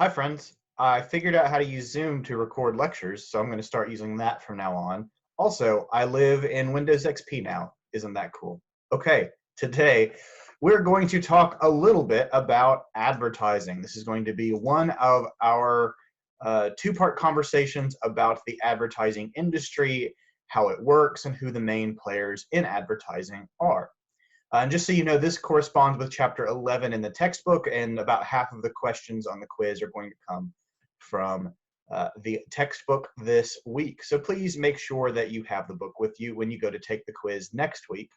Hi friends, I figured out how to use Zoom to record lectures, so I'm going to start using that from now on. Also, I live in Windows XP now. Isn't that cool? Okay, today we're going to talk a little bit about advertising. This is going to be one of our two-part conversations about the advertising industry, how it works, and who the main players in advertising are. And just so you know, this corresponds with chapter 11 in the textbook, and about half of the questions on the quiz are going to come from the textbook this week. So please make sure that you have the book with you when you go to take the quiz next week.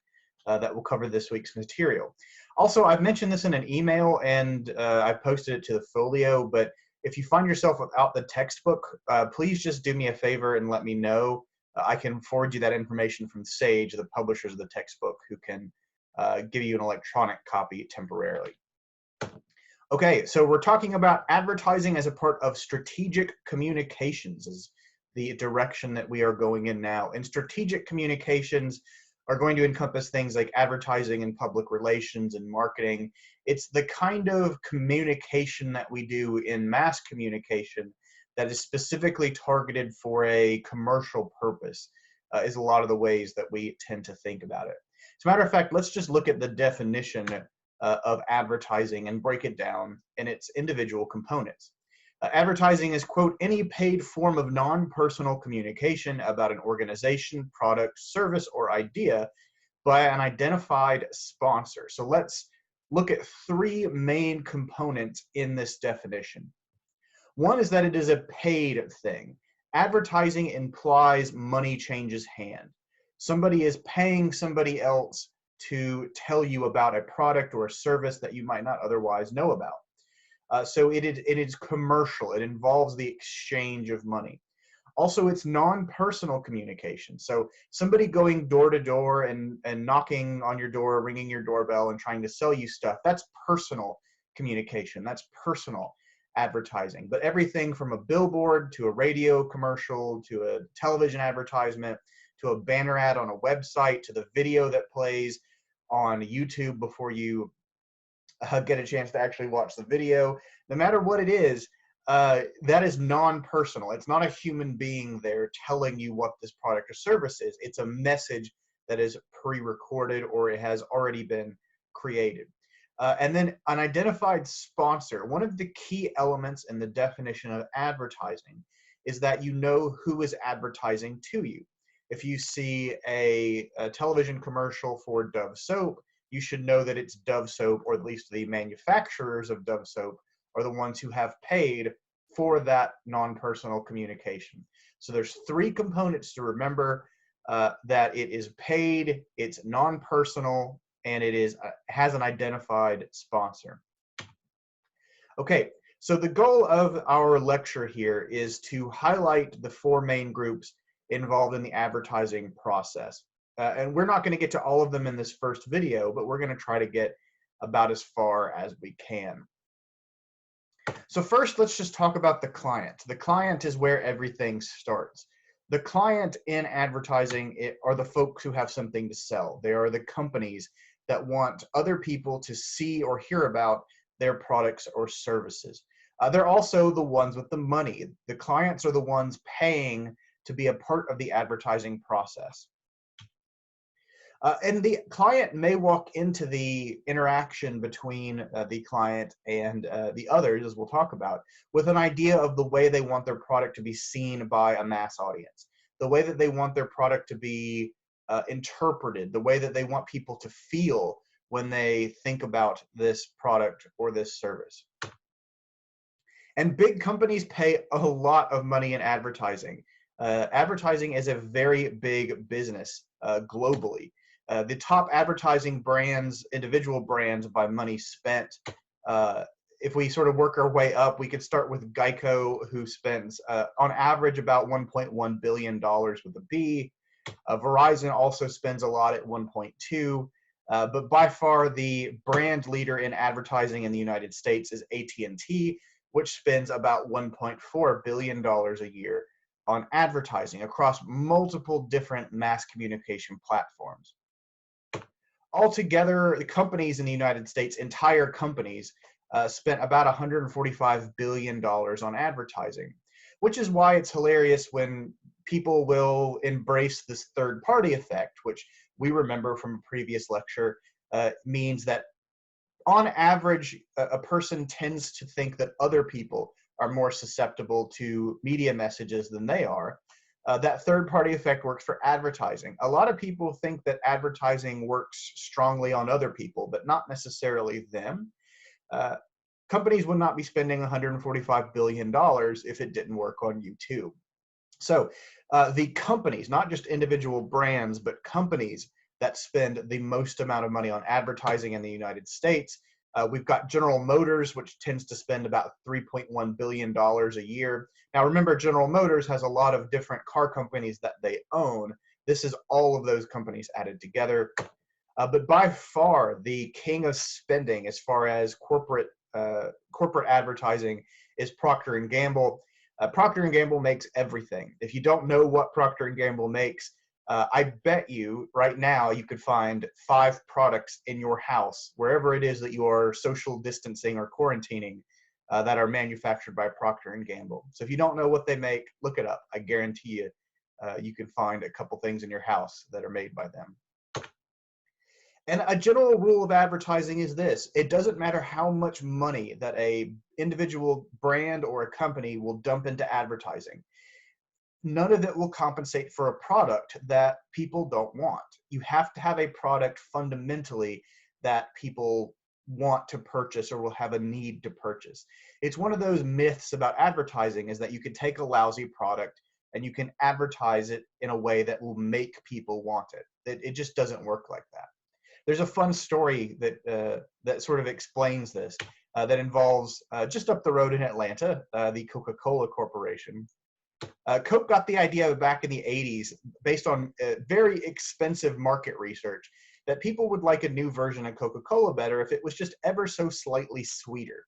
That will cover this week's material. Also, I've mentioned this in an email, and I posted it to the folio, but if you find yourself without the textbook, please just do me a favor and let me know. I can forward you that information from Sage, the publishers of the textbook, who can give you an electronic copy temporarily. Okay, so we're talking about advertising as a part of strategic communications is the direction that we are going in now. And strategic communications are going to encompass things like advertising and public relations and marketing. It's the kind of communication that we do in mass communication that is specifically targeted for a commercial purpose, is a lot of the ways that we tend to think about it. As a matter of fact, let's just look at the definition of advertising and break it down in its individual components. Advertising is, quote, any paid form of non-personal communication about an organization, product, service, or idea by an identified sponsor. So let's look at three main components in this definition. One is that it is a paid thing. Advertising implies money changes hand. Somebody is paying somebody else to tell you about a product or a service that you might not otherwise know about. So it is commercial. It involves the exchange of money. Also, it's non-personal communication. So somebody going door to door and knocking on your door, ringing your doorbell and trying to sell you stuff, that's personal communication. That's personal advertising. But everything from a billboard to a radio commercial to a television advertisement to a banner ad on a website to the video that plays on YouTube before you get a chance to actually watch the video, no matter what it is, that is non-personal. It's not a human being there telling you what this product or service is. It's a message that is pre-recorded or it has already been created. And then an identified sponsor. One of the key elements in the definition of advertising is that you know who is advertising to you. If you see a television commercial for Dove soap, you should know that it's Dove soap, or at least the manufacturers of Dove soap are the ones who have paid for that non-personal communication. So there's three components to remember, that it is paid, it's non-personal, and it has an identified sponsor. Okay, so the goal of our lecture here is to highlight the four main groups involved in the advertising process. And we're not going to get to all of them in this first video, but we're going to try to get about as far as we can. So first, let's just talk about the client. The client is where everything starts. The client in advertising are the folks who have something to sell. They are the companies that want other people to see or hear about their products or services. They're also the ones with the money. The clients are the ones paying to be a part of the advertising process. And the client may walk into the interaction between the client and the others, as we'll talk about, with an idea of the way they want their product to be seen by a mass audience, the way that they want their product to be interpreted, the way that they want people to feel when they think about this product or this service. And big companies pay a lot of money in advertising. Advertising is a very big business globally. The top advertising brands, individual brands by money spent, if we sort of work our way up, we could start with Geico, who spends on average about $1.1 billion with a B. Verizon also spends a lot at 1.2, but by far the brand leader in advertising in the United States is AT&T, which spends about $1.4 billion a year on advertising across multiple different mass communication platforms. Altogether, the companies in the United States, entire companies, spent about $145 billion on advertising, which is why it's hilarious when people will embrace this third-party effect, which we remember from a previous lecture, means that on average, a person tends to think that other people are more susceptible to media messages than they are. That third-party effect works for advertising. A lot of people think that advertising works strongly on other people, but not necessarily them. Uh, Companies would not be spending $145 billion if it didn't work on YouTube. So the companies, not just individual brands, but companies that spend the most amount of money on advertising in the United States. We've got General Motors, which tends to spend about $3.1 billion a year. Now, remember, General Motors has a lot of different car companies that they own. This is all of those companies added together. But by far, the king of spending as far as corporate advertising is Procter & Gamble. Procter & Gamble makes everything. If you don't know what Procter & Gamble makes, I bet you right now you could find 5 products in your house, wherever it is that you are social distancing or quarantining, that are manufactured by Procter & Gamble. So if you don't know what they make, look it up. I guarantee you, you can find a couple things in your house that are made by them. And a general rule of advertising is this: it doesn't matter how much money that a individual brand or a company will dump into advertising. None of it will compensate for a product that people don't want. You have to have a product fundamentally that people want to purchase or will have a need to purchase. It's one of those myths about advertising, is that you can take a lousy product and you can advertise it in a way that will make people want it. It just doesn't work like that. There's a fun story that sort of explains this, that involves just up the road in Atlanta, the Coca-Cola Corporation. Coke got the idea back in the 80s based on very expensive market research that people would like a new version of Coca-Cola better if it was just ever so slightly sweeter,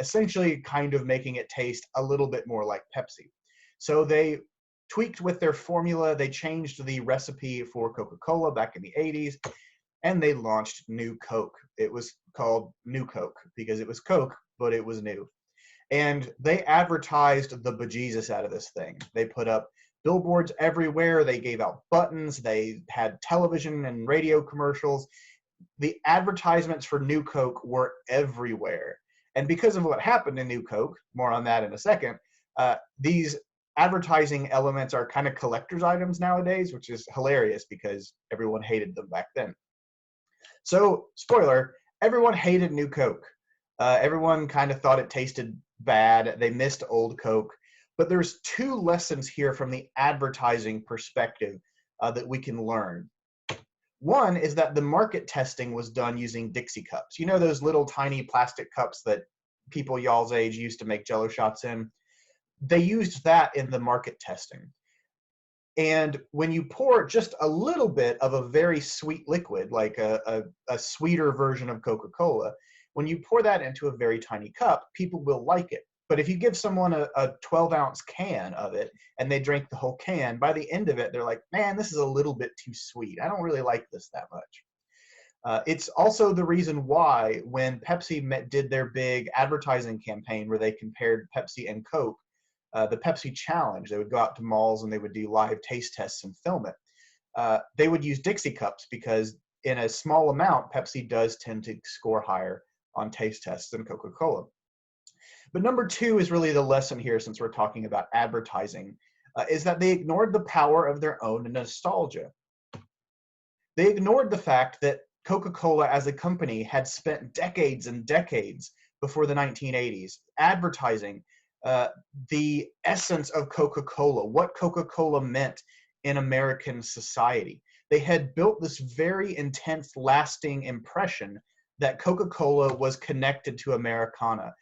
essentially kind of making it taste a little bit more like Pepsi. So they tweaked with their formula. They changed the recipe for Coca-Cola back in the 80s, and they launched New Coke. It was called New Coke because it was Coke, but it was new. And they advertised the bejesus out of this thing. They put up billboards everywhere. They gave out buttons. They had television and radio commercials. The advertisements for New Coke were everywhere. And because of what happened in New Coke, more on that in a second, these advertising elements are kind of collector's items nowadays, which is hilarious because everyone hated them back then. So, spoiler, everyone hated New Coke. Everyone kind of thought it tasted bad. They missed old Coke. But there's 2 lessons here from the advertising perspective that we can learn. One is that the market testing was done using Dixie cups. You know those little tiny plastic cups that people y'all's age used to make Jello shots in? They used that in the market testing. And when you pour just a little bit of a very sweet liquid, like a sweeter version of Coca-Cola, when you pour that into a very tiny cup, people will like it. But if you give someone a 12-ounce can of it and they drink the whole can, by the end of it, they're like, man, this is a little bit too sweet. I don't really like this that much. It's also the reason why when Pepsi did their big advertising campaign where they compared Pepsi and Coke, the Pepsi Challenge, they would go out to malls and they would do live taste tests and film it. They would use Dixie cups because in a small amount, Pepsi does tend to score higher on taste tests than Coca-Cola. But number 2 is really the lesson here, since we're talking about advertising, is that they ignored the power of their own nostalgia. They ignored the fact that Coca-Cola as a company had spent decades and decades before the 1980s advertising the essence of Coca-Cola, what Coca-Cola meant in American society. They had built this very intense, lasting impression that Coca-Cola was connected to Americana.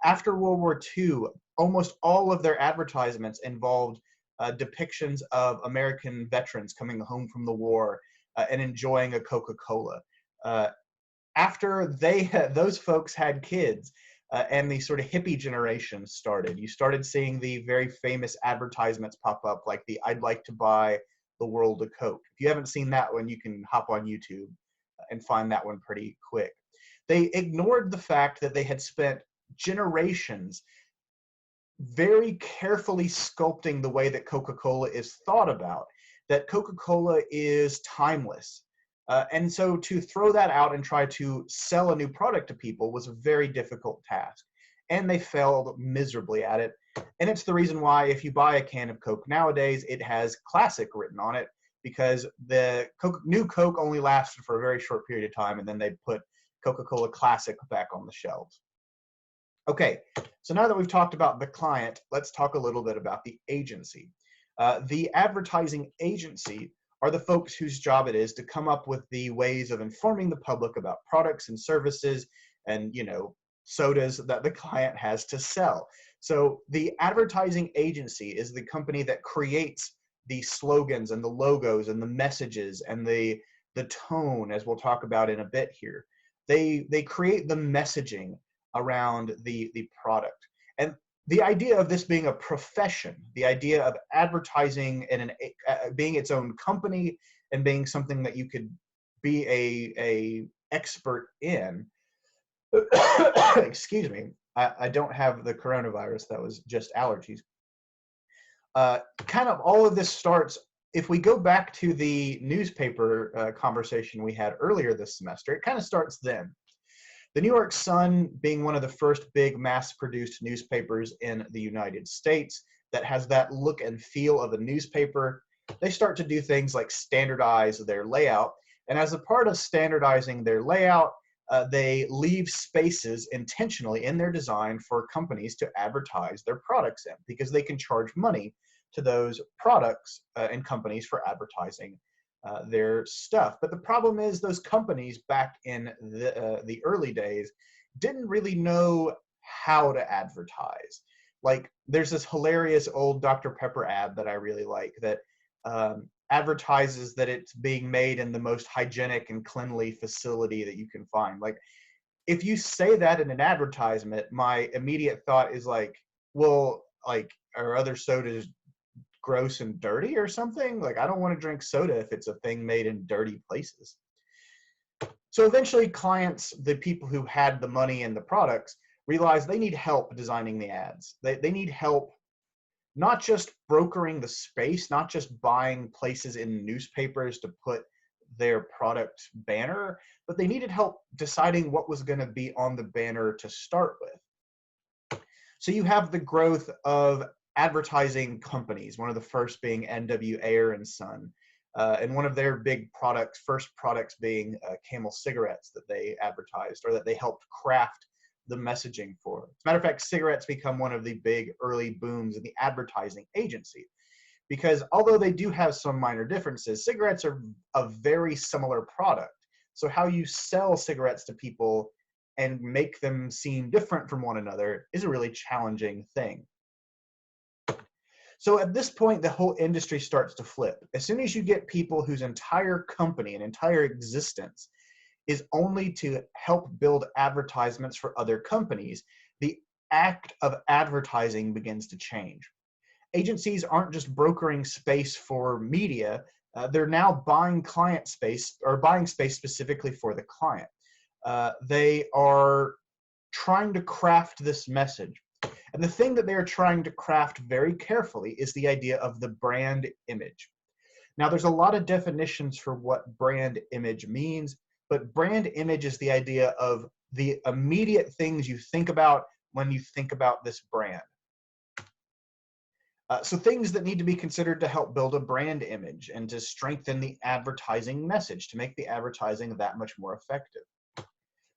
After World War II, almost all of their advertisements involved depictions of American veterans coming home from the war and enjoying a Coca-Cola. After those folks had kids, and the sort of hippie generation started, you started seeing the very famous advertisements pop up, like the "I'd like to buy the world a Coke." If you haven't seen that one, you can hop on YouTube and find that one pretty quick. They ignored the fact that they had spent generations very carefully sculpting the way that Coca-Cola is thought about, that Coca-Cola is timeless. And so to throw that out and try to sell a new product to people was a very difficult task. And they failed miserably at it. And it's the reason why if you buy a can of Coke nowadays, it has classic written on it, because the new Coke only lasted for a very short period of time, and then they put Coca-Cola Classic back on the shelves. Okay, so now that we've talked about the client, let's talk a little bit about the agency. The advertising agency are the folks whose job it is to come up with the ways of informing the public about products and services and, sodas that the client has to sell. So the advertising agency is the company that creates the slogans and the logos and the messages and the tone, as we'll talk about in a bit here. They create the messaging around the product. And the idea of this being a profession, the idea of advertising and being its own company and being something that you could be a expert in. Excuse me, I don't have the coronavirus, that was just allergies. Kind of all of this starts, if we go back to the newspaper conversation we had earlier this semester, it kind of starts then. The New York Sun being one of the first big mass-produced newspapers in the United States that has that look and feel of a newspaper, they start to do things like standardize their layout. And as a part of standardizing their layout, they leave spaces intentionally in their design for companies to advertise their products in, because they can charge money to those products and companies for advertising their stuff. But the problem is those companies back in the early days didn't really know how to advertise. Like, there's this hilarious old Dr. Pepper ad that I really like that advertises that it's being made in the most hygienic and cleanly facility that you can find. Like, if you say that in an advertisement, my immediate thought is like, well, like, are other sodas gross and dirty or something? Like, I don't want to drink soda if it's a thing made in dirty places. So eventually clients, the people who had the money and the products, realize they need help designing the ads. They need help not just brokering the space, not just buying places in newspapers to put their product banner, but they needed help deciding what was going to be on the banner to start with. So you have the growth of advertising companies, one of the first being N.W. Ayer and Son, and one of their big products, first products being Camel cigarettes that they advertised, or that they helped craft the messaging for. As a matter of fact, cigarettes become one of the big early booms in the advertising agency, because although they do have some minor differences, cigarettes are a very similar product. So how you sell cigarettes to people and make them seem different from one another is a really challenging thing. So at this point, the whole industry starts to flip. As soon as you get people whose entire company and entire existence is only to help build advertisements for other companies, the act of advertising begins to change. Agencies aren't just brokering space for media, they're now buying client space, or buying space specifically for the client. They are trying to craft this message. And the thing that they are trying to craft very carefully is the idea of the brand image. Now, there's a lot of definitions for what brand image means, but brand image is the idea of the immediate things you think about when you think about this brand. So things that need to be considered to help build a brand image and to strengthen the advertising message, to make the advertising that much more effective.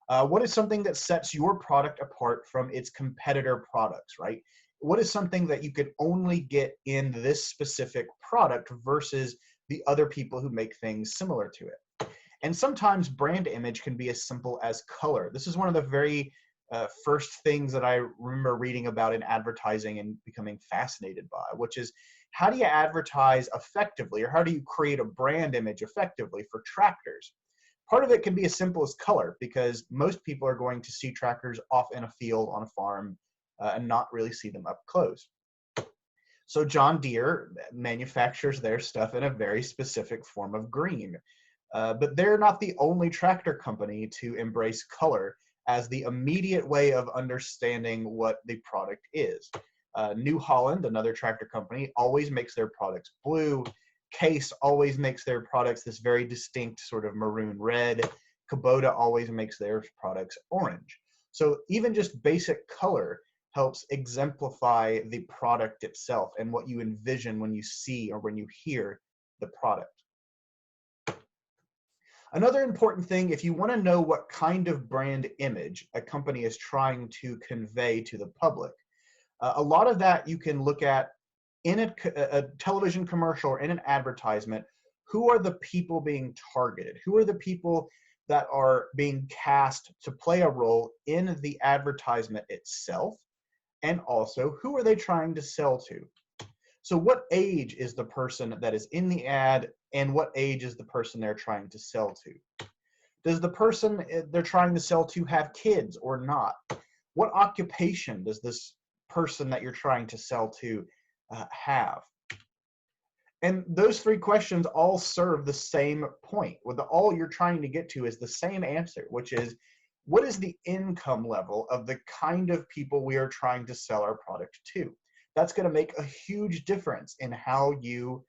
What is something that sets your product apart from its competitor products, right? What is something that you could only get in this specific product versus the other people who make things similar to it? And sometimes brand image can be as simple as color. This is one of the very first things that I remember reading about in advertising and becoming fascinated by, which is, how do you advertise effectively, or how do you create a brand image effectively for tractors? Part of it can be as simple as color, because most people are going to see tractors off in a field on a farm and not really see them up close. So John Deere manufactures their stuff in a very specific form of green. But they're not the only tractor company to embrace color as the immediate way of understanding what the product is. New Holland, another tractor company, always makes their products blue. Case always makes their products this very distinct sort of maroon red. Kubota always makes their products orange. So even just basic color helps exemplify the product itself and what you envision when you see or when you hear the product. Another important thing, if you want to know what kind of brand image a company is trying to convey to the public, a lot of that you can look at in a television commercial or in an advertisement. Who are the people being targeted? Who are the people that are being cast to play a role in the advertisement itself? And also, who are they trying to sell to? So what age is the person that is in the ad, and what age is the person they're trying to sell to? Does the person they're trying to sell to have kids or not? What occupation does this person that you're trying to sell to have? And those three questions all serve the same point. All you're trying to get to is the same answer, which is, what is the income level of the kind of people we are trying to sell our product to? That's going to make a huge difference in how you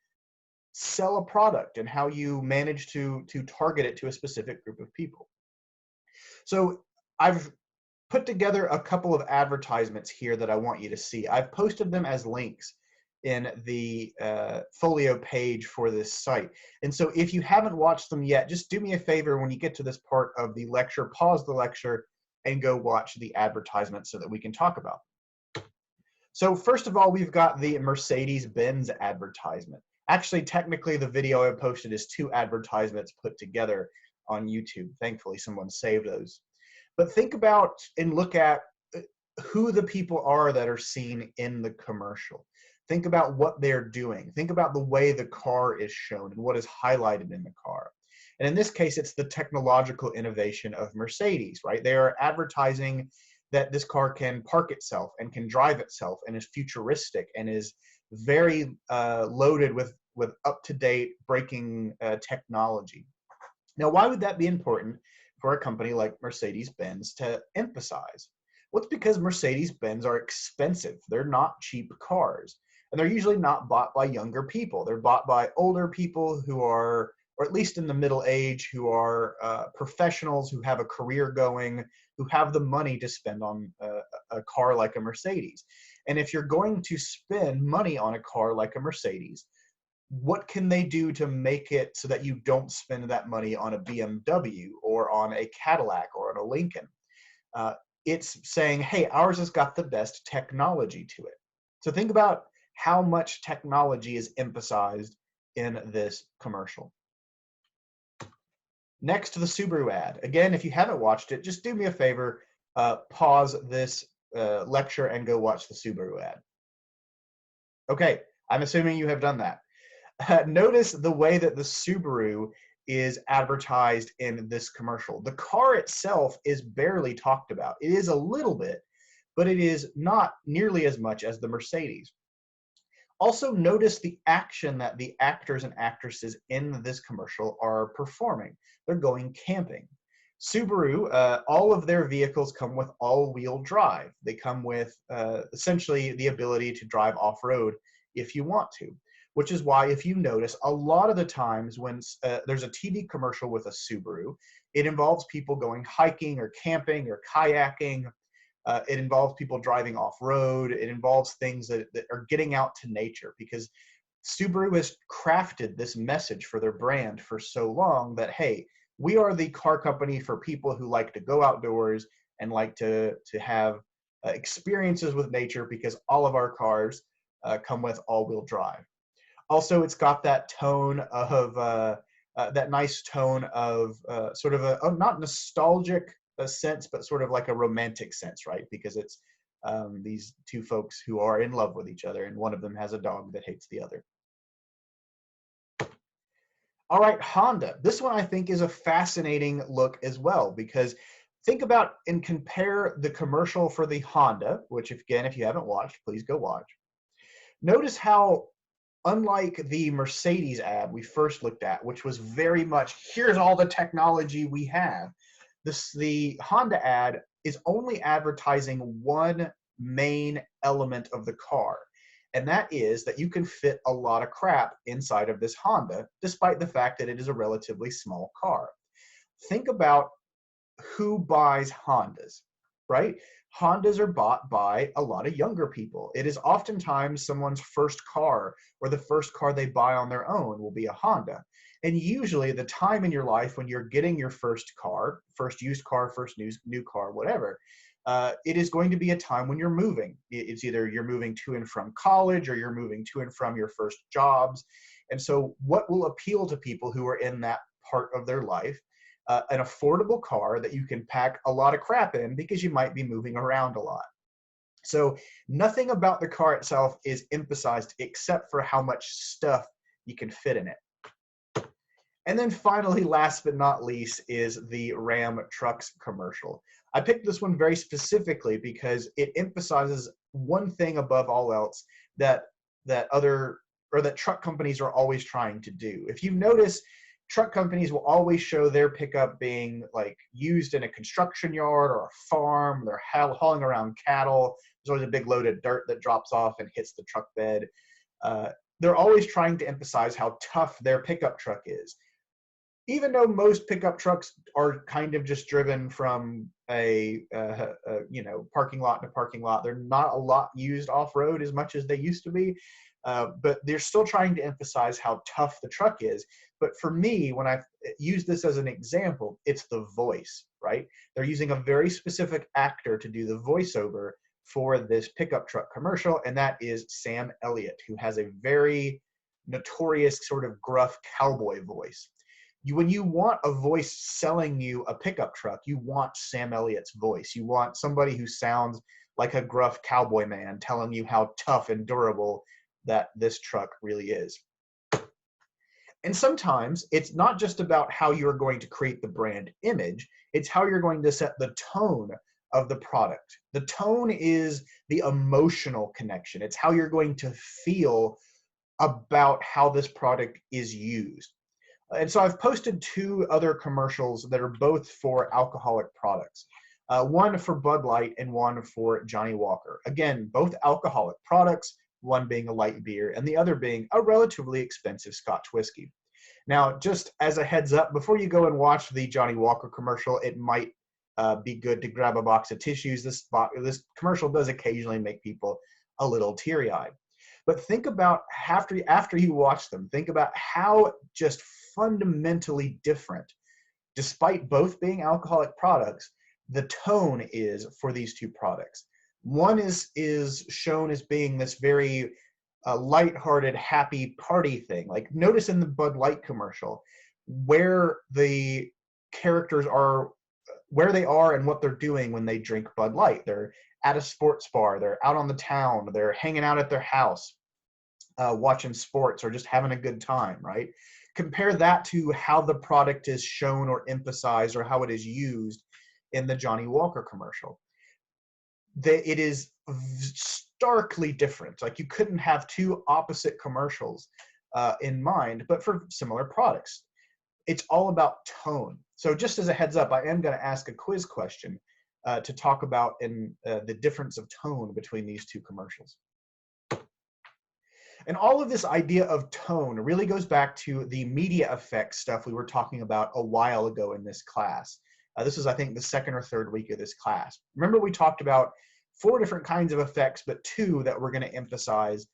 sell a product and how you manage to target it to a specific group of people. So I've put together a couple of advertisements here that I want you to see. I've posted them as links in the folio page for this site. And so if you haven't watched them yet, just do me a favor when you get to this part of the lecture, pause the lecture and go watch the advertisement so that we can talk about them. So first of all, we've got the Mercedes-Benz advertisement. Actually, technically, the video I posted is two advertisements put together on YouTube. Thankfully, someone saved those. But think about and look at who the people are that are seen in the commercial. Think about what they're doing. Think about the way the car is shown and what is highlighted in the car. And in this case, it's the technological innovation of Mercedes, right? They are advertising that this car can park itself and can drive itself and is futuristic and is very loaded with up-to-date braking technology. Now, why would that be important for a company like Mercedes-Benz to emphasize? Well, it's because Mercedes-Benz are expensive. They're not cheap cars. And they're usually not bought by younger people. They're bought by older people who are, or at least in the middle age, who are professionals, who have a career going, who have the money to spend on a car like a Mercedes. And if you're going to spend money on a car like a Mercedes, what can they do to make it so that you don't spend that money on a BMW or on a Cadillac or on a Lincoln? It's saying, hey, ours has got the best technology to it. So think about how much technology is emphasized in this commercial. Next to the Subaru ad. Again, if you haven't watched it, just do me a favor, pause this lecture and go watch the Subaru ad. Okay, I'm assuming you have done that. Notice the way that the Subaru is advertised in this commercial. The car itself is barely talked about. It is a little bit, but it is not nearly as much as the Mercedes. Also notice the action that the actors and actresses in this commercial are performing. They're going camping. Subaru, all of their vehicles come with all-wheel drive. They come with essentially the ability to drive off-road if you want to, which is why if you notice, a lot of the times when there's a TV commercial with a Subaru, it involves people going hiking or camping or kayaking. It involves people driving off-road. It involves things that are getting out to nature, because Subaru has crafted this message for their brand for so long that, hey, we are the car company for people who like to go outdoors and like to have experiences with nature, because all of our cars come with all-wheel drive. Also, it's got that tone of, that nice tone of sort of a not nostalgic sense, but sort of like a romantic sense, right? Because it's these two folks who are in love with each other, and one of them has a dog that hates the other. All right, Honda. This one I think is a fascinating look as well, because think about and compare the commercial for the Honda, which again, if you haven't watched, please go watch. Notice how unlike the Mercedes ad we first looked at, which was very much, here's all the technology we have, the Honda ad is only advertising one main element of the car. And that is that you can fit a lot of crap inside of this Honda, despite the fact that it is a relatively small car. Think about who buys Hondas, right? Hondas are bought by a lot of younger people. It is oftentimes someone's first car, or the first car they buy on their own will be a Honda. And usually the time in your life when you're getting your first car, first used car, first new car, whatever, it is going to be a time when you're moving. It's either you're moving to and from college or you're moving to and from your first jobs. And so what will appeal to people who are in that part of their life? An affordable car that you can pack a lot of crap in because you might be moving around a lot. So nothing about the car itself is emphasized except for how much stuff you can fit in it. And then finally, last but not least, is the Ram Trucks commercial. I picked this one very specifically because it emphasizes one thing above all else that truck companies are always trying to do. If you notice, truck companies will always show their pickup being like used in a construction yard or a farm. They're hauling around cattle. There's always a big load of dirt that drops off and hits the truck bed. They're always trying to emphasize how tough their pickup truck is. Even though most pickup trucks are kind of just driven from a parking lot to parking lot, they're not a lot used off-road as much as they used to be. But they're still trying to emphasize how tough the truck is. But for me, when I use this as an example, it's the voice, right? They're using a very specific actor to do the voiceover for this pickup truck commercial, and that is Sam Elliott, who has a very notorious sort of gruff cowboy voice. When you want a voice selling you a pickup truck, you want Sam Elliott's voice. You want somebody who sounds like a gruff cowboy man telling you how tough and durable that this truck really is. And sometimes it's not just about how you're going to create the brand image, it's how you're going to set the tone of the product. The tone is the emotional connection. It's how you're going to feel about how this product is used. And so I've posted two other commercials that are both for alcoholic products. One for Bud Light and one for Johnnie Walker. Again, both alcoholic products, one being a light beer and the other being a relatively expensive Scotch whiskey. Now, just as a heads up, before you go and watch the Johnnie Walker commercial, it might be good to grab a box of tissues. This commercial does occasionally make people a little teary-eyed. But think about after you watch them, think about how just fundamentally different, despite both being alcoholic products, the tone is for these two products. One is shown as being this very lighthearted, happy party thing. Like notice in the Bud Light commercial where the characters are, where they are and what they're doing when they drink Bud Light. They're at a sports bar, they're out on the town, they're hanging out at their house, watching sports or just having a good time, right? Compare that to how the product is shown or emphasized or how it is used in the Johnnie Walker commercial. It is starkly different. Like you couldn't have two opposite commercials in mind, but for similar products. It's all about tone. So just as a heads up, I am going to ask a quiz question to talk about the difference of tone between these two commercials. And all of this idea of tone really goes back to the media effects stuff we were talking about a while ago in this class. This is, I think, the second or third week of this class. Remember, we talked about 4 different kinds of effects, but 2 that we're going to emphasize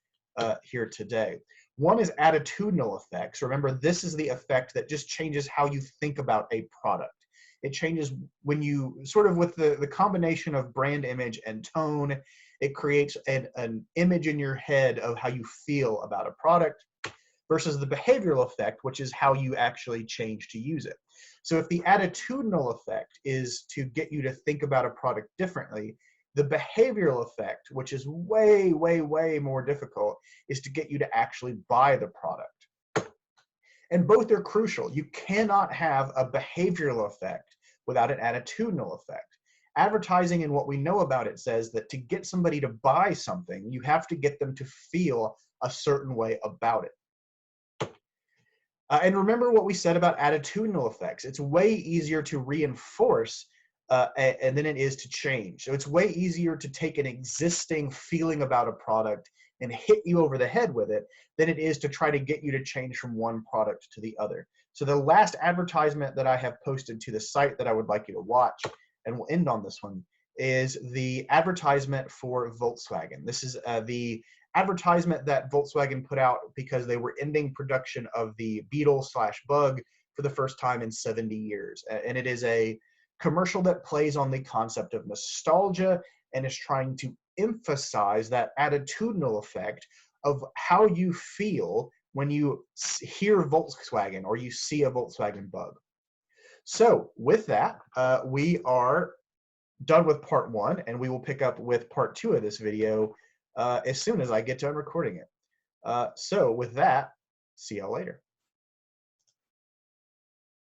here today. One is attitudinal effects. Remember, this is the effect that just changes how you think about a product. It changes when you sort of with the combination of brand image and tone, it creates an image in your head of how you feel about a product versus the behavioral effect, which is how you actually change to use it. So if the attitudinal effect is to get you to think about a product differently, the behavioral effect, which is way, way, way more difficult, is to get you to actually buy the product. And both are crucial. You cannot have a behavioral effect without an attitudinal effect. Advertising and what we know about it says that to get somebody to buy something, you have to get them to feel a certain way about it. And remember what we said about attitudinal effects. It's way easier to reinforce and than it is to change. So it's way easier to take an existing feeling about a product and hit you over the head with it than it is to try to get you to change from one product to the other. So the last advertisement that I have posted to the site that I would like you to watch, and we'll end on this one, is the advertisement for Volkswagen. This is the advertisement that Volkswagen put out because they were ending production of the Beetle/Bug for the first time in 70 years. And it is a commercial that plays on the concept of nostalgia and is trying to emphasize that attitudinal effect of how you feel when you hear Volkswagen or you see a Volkswagen Bug. So with that, we are done with part 1, and we will pick up with part 2 of this video as soon as I get done recording it. So with that, see y'all later.